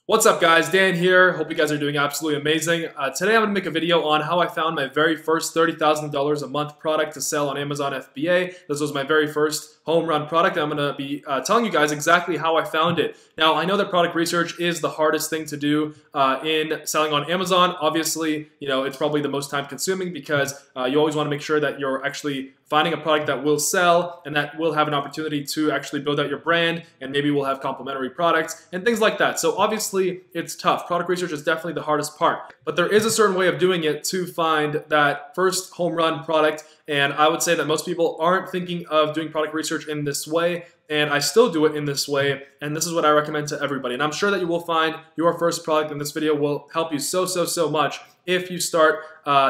What's up guys, Dan here. Hope you guys are doing absolutely amazing. Today I'm going to make a video on how I found my very first $30,000 a month product to sell on Amazon FBA. This was my very first home run product. I'm going to be telling you guys exactly how I found it. Now I know that product research is the hardest thing to do in selling on Amazon. Obviously, you know, it's probably the most time consuming because you always want to make sure that you're actually finding a product that will sell and that will have an opportunity to actually build out your brand, and maybe we'll have complementary products and things like that. So obviously it's tough. Product research is definitely the hardest part, but there is a certain way of doing it to find that first home run product. And I would say that most people aren't thinking of doing product research in this way, and I still do it in this way, and this is what I recommend to everybody. And I'm sure that you will find your first product in this video will help you so much if you start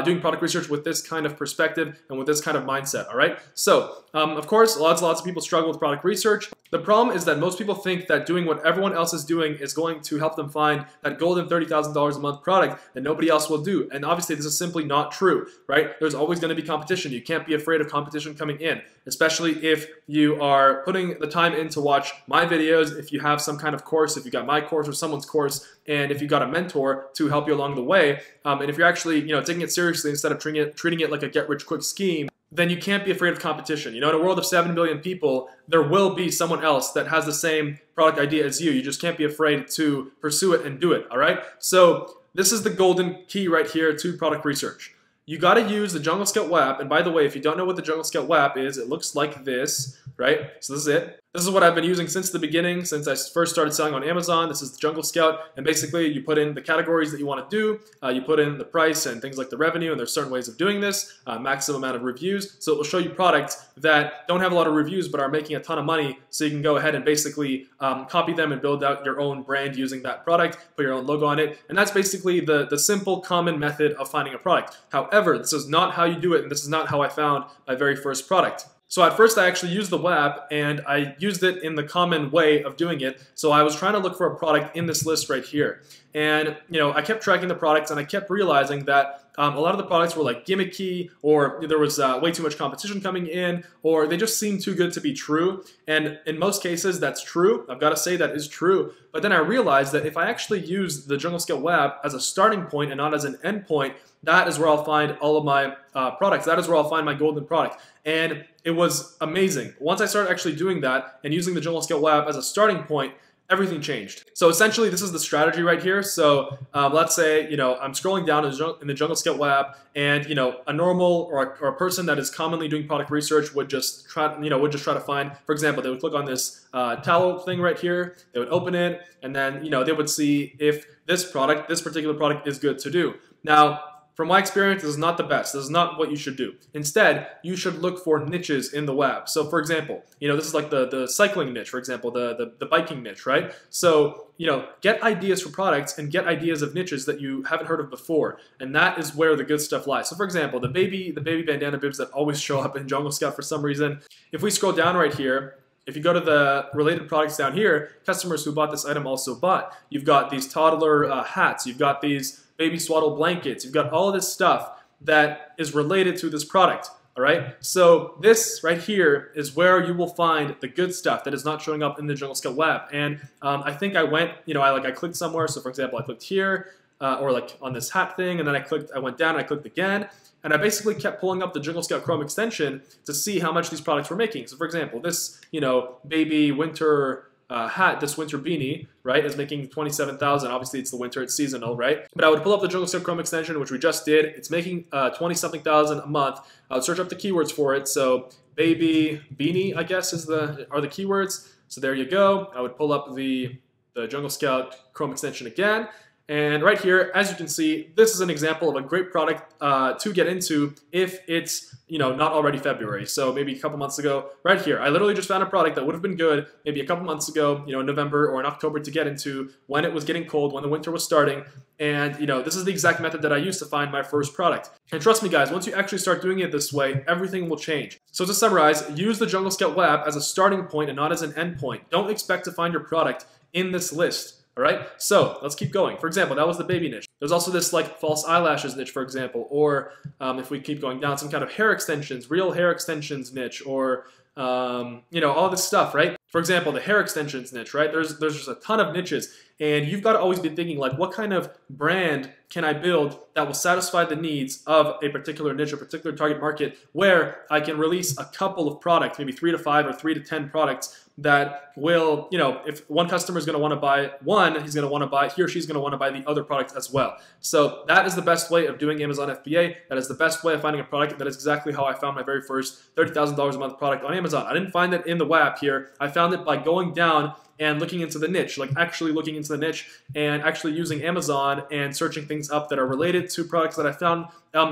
doing product research with this kind of perspective and with this kind of mindset, all right? So, of course, lots of people struggle with product research. The problem is that most people think that doing what everyone else is doing is going to help them find that golden $30,000 a month product that nobody else will do. And obviously, this is simply not true, right? There's always going to be competition. You can't be afraid of competition coming in, especially if you are putting the time in to watch my videos, if you have some kind of course, if you got my course or someone's course, and if you got a mentor to help you along the way, and if you're actually, you know, taking it seriously instead of treating it like a get-rich-quick scheme, then you can't be afraid of competition. You know, in a world of 7 billion people, there will be someone else that has the same product idea as you. You just can't be afraid to pursue it and do it, all right? So this is the golden key right here to product research. You got to use the Jungle Scout web app. And by the way, if you don't know what the Jungle Scout web app is, it looks like this, right? So this is it. This is what I've been using since the beginning, since I first started selling on Amazon. This is the Jungle Scout, and basically you put in the categories that you want to do, you put in the price and things like the revenue, and there's certain ways of doing this, maximum amount of reviews. So it will show you products that don't have a lot of reviews but are making a ton of money, so you can go ahead and basically copy them and build out your own brand using that product, put your own logo on it, and that's basically the simple, common method of finding a product. However, this is not how you do it, and this is not how I found my very first product. So at first I actually used the web, and I used it in the common way of doing it. So I was trying to look for a product in this list right here. And you know, I kept tracking the products, and I kept realizing that a lot of the products were like gimmicky, or there was way too much competition coming in, or they just seemed too good to be true. And in most cases that's true. I've got to say that is true. But then I realized that if I actually use the Jungle Scout web as a starting point and not as an end point, that is where I'll find all of my products. That is where I'll find my golden product. And it was amazing. Once I started actually doing that and using the Jungle Scout web as a starting point, everything changed. So essentially, this is the strategy right here. So let's say, you know, I'm scrolling down in the Jungle Scout web, and you know, a normal or a person that is commonly doing product research would just try to find. For example, they would click on this towel thing right here. They would open it, and then you know, they would see if this particular product is good to do. Now, from my experience, this is not the best. This is not what you should do. Instead, you should look for niches in the web. So for example, you know, this is like the cycling niche, for example, the biking niche, right? So, you know, get ideas for products and get ideas of niches that you haven't heard of before. And that is where the good stuff lies. So for example, the baby bandana bibs that always show up in Jungle Scout for some reason, if we scroll down right here, if you go to the related products down here, customers who bought this item also bought. You've got these toddler hats. You've got these baby swaddle blankets. You've got all of this stuff that is related to this product, all right? So this right here is where you will find the good stuff that is not showing up in the Jungle Scout web. And I think I went, you know, I clicked somewhere. So for example, I clicked here or like on this hat thing, and then I went down, and I clicked again, and I basically kept pulling up the Jungle Scout Chrome extension to see how much these products were making. So for example, this, you know, baby winter hat, this winter beanie, right, is making 27,000. Obviously, it's the winter, it's seasonal, right? But I would pull up the Jungle Scout Chrome extension, which we just did. It's making 20-something thousand a month. I would search up the keywords for it. So baby beanie, I guess, are the keywords. So there you go. I would pull up the Jungle Scout Chrome extension again. And right here, as you can see, this is an example of a great product to get into if it's, you know, not already February. So maybe a couple months ago, right here, I literally just found a product that would have been good maybe a couple months ago, you know, in November or in October to get into when it was getting cold, when the winter was starting. And, you know, this is the exact method that I used to find my first product. And trust me, guys, once you actually start doing it this way, everything will change. So to summarize, use the Jungle Scout web as a starting point and not as an end point. Don't expect to find your product in this list. All right, so let's keep going. For example, that was the baby niche. There's also this like false eyelashes niche, for example, or if we keep going down, some kind of hair extensions, real hair extensions niche, or you know, all this stuff, right? For example, the hair extensions niche, right? There's just a ton of niches, And you've got to always be thinking like, what kind of brand can I build that will satisfy the needs of a particular niche, a particular target market, where I can release a couple of products, maybe 3 to 5 or 3 to 10 products that will, if one customer is going to want to buy one, he or she's going to want to buy the other product as well. So that is the best way of doing Amazon FBA. That is the best way of finding a product. That is exactly how I found my very first $30,000 a month product on Amazon. I didn't find it in the WAP here. I found it by going down and looking into the niche, like actually looking into the niche and actually using Amazon and searching things up that are related to products that I found.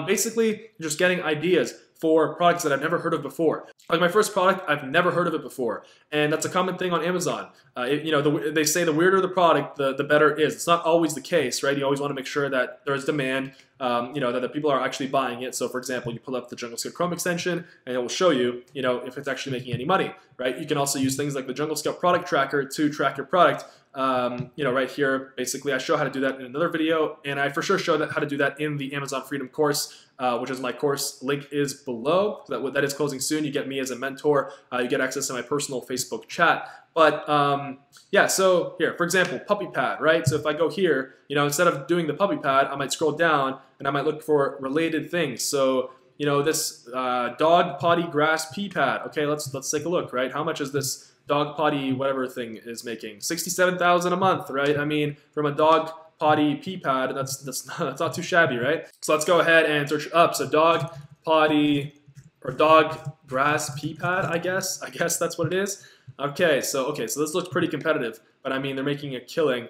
Basically, just getting ideas for products that I've never heard of before. Like my first product, I've never heard of it before. And that's a common thing on Amazon. They say the weirder the product, the better it is. It's not always the case, right? You always want to make sure that there's demand, that the people are actually buying it. So for example, you pull up the Jungle Scout Chrome extension and it will show you, if it's actually making any money, right? You can also use things like the Jungle Scout product tracker to track your product. Right here, basically I show how to do that in another video, and I for sure show how to do that in the Amazon Freedom course, which is my course. Link is below. So that is closing soon. You get me as a mentor. You get access to my personal Facebook chat. But yeah, so here, for example, puppy pad, right? So if I go here, instead of doing the puppy pad, I might scroll down and I might look for related things. So this dog potty grass pee pad. Okay, let's take a look, right? How much is this dog potty whatever thing is making? $67,000 a month, right? I mean, from a dog potty pee pad, that's not too shabby, right? So let's go ahead and search up. So dog potty or dog grass pee pad, I guess that's what it is. Okay, so this looks pretty competitive, but I mean, they're making a killing.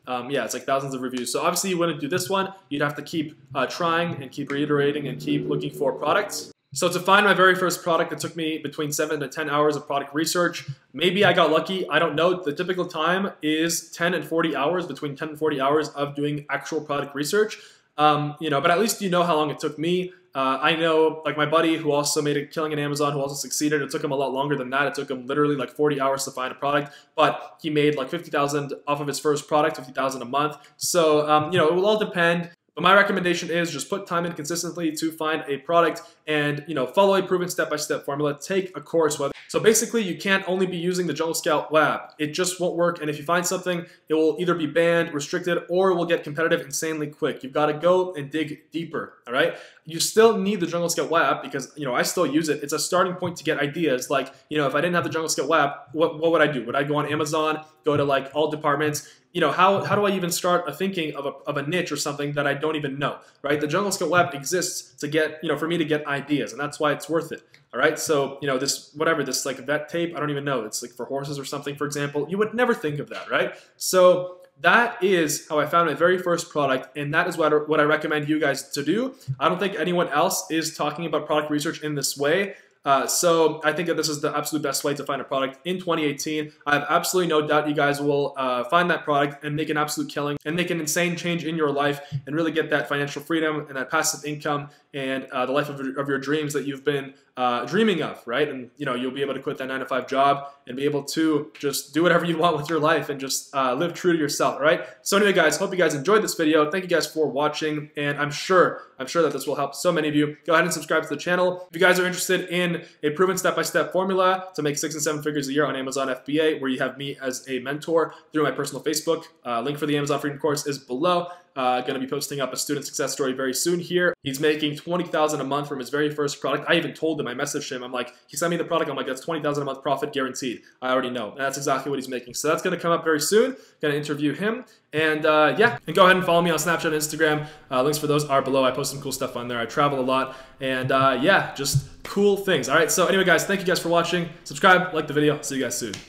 Yeah, it's like thousands of reviews. So obviously you wouldn't do this one. You'd have to keep trying and keep reiterating and keep looking for products. So to find my very first product, it took me between 7 to 10 hours of product research. Maybe I got lucky. I don't know. The typical time is 10 and 40 hours, between 10 and 40 hours of doing actual product research. But at least you know how long it took me. I know, like my buddy who also made a killing in Amazon, who also succeeded, it took him a lot longer than that. It took him literally like 40 hours to find a product, but he made like $50,000 off of his first product, $50,000 a month. So, it will all depend. But my recommendation is just put time in consistently to find a product and, follow a proven step-by-step formula. Take a course. So basically, you can't only be using the Jungle Scout Lab. It just won't work. And if you find something, it will either be banned, restricted, or it will get competitive insanely quick. You've got to go and dig deeper, all right? You still need the Jungle Scout Lab because, I still use it. It's a starting point to get ideas. Like, if I didn't have the Jungle Scout Lab, what would I do? Would I go on Amazon, go to like all departments? How do I even start thinking of a niche or something that I don't even know, right? The Jungle Scout Lab exists to get, for me to get ideas, and that's why it's worth it, all right? So, this like vet tape, I don't even know. It's like for horses or something, for example. You would never think of that, right? So that is how I found my very first product, and that is what I recommend you guys to do. I don't think anyone else is talking about product research in this way. So I think that this is the absolute best way to find a product in 2018. I have absolutely no doubt you guys will find that product and make an absolute killing and make an insane change in your life and really get that financial freedom and that passive income and the life of your dreams that you've been dreaming of, right? And you'll be able to quit that 9-to-5 job and be able to just do whatever you want with your life and just live true to yourself, all right? So anyway, guys, hope you guys enjoyed this video. Thank you guys for watching, and I'm sure that this will help so many of you. Go ahead and subscribe to the channel. If you guys are interested in a proven step-by-step formula to make 6 and 7 figures a year on Amazon FBA, where you have me as a mentor through my personal Facebook, link for the Amazon Freedom course is below. Going to be posting up a student success story very soon here. He's making $20,000 a month from his very first product. I even told him, I messaged him, I'm like, he sent me the product, I'm like, that's $20,000 a month profit guaranteed. I already know. And that's exactly what he's making. So that's going to come up very soon. Going to interview him. And yeah, and go ahead and follow me on Snapchat and Instagram. Links for those are below. I post some cool stuff on there. I travel a lot. And yeah, just cool things. All right, so anyway, guys, thank you guys for watching. Subscribe, like the video. See you guys soon.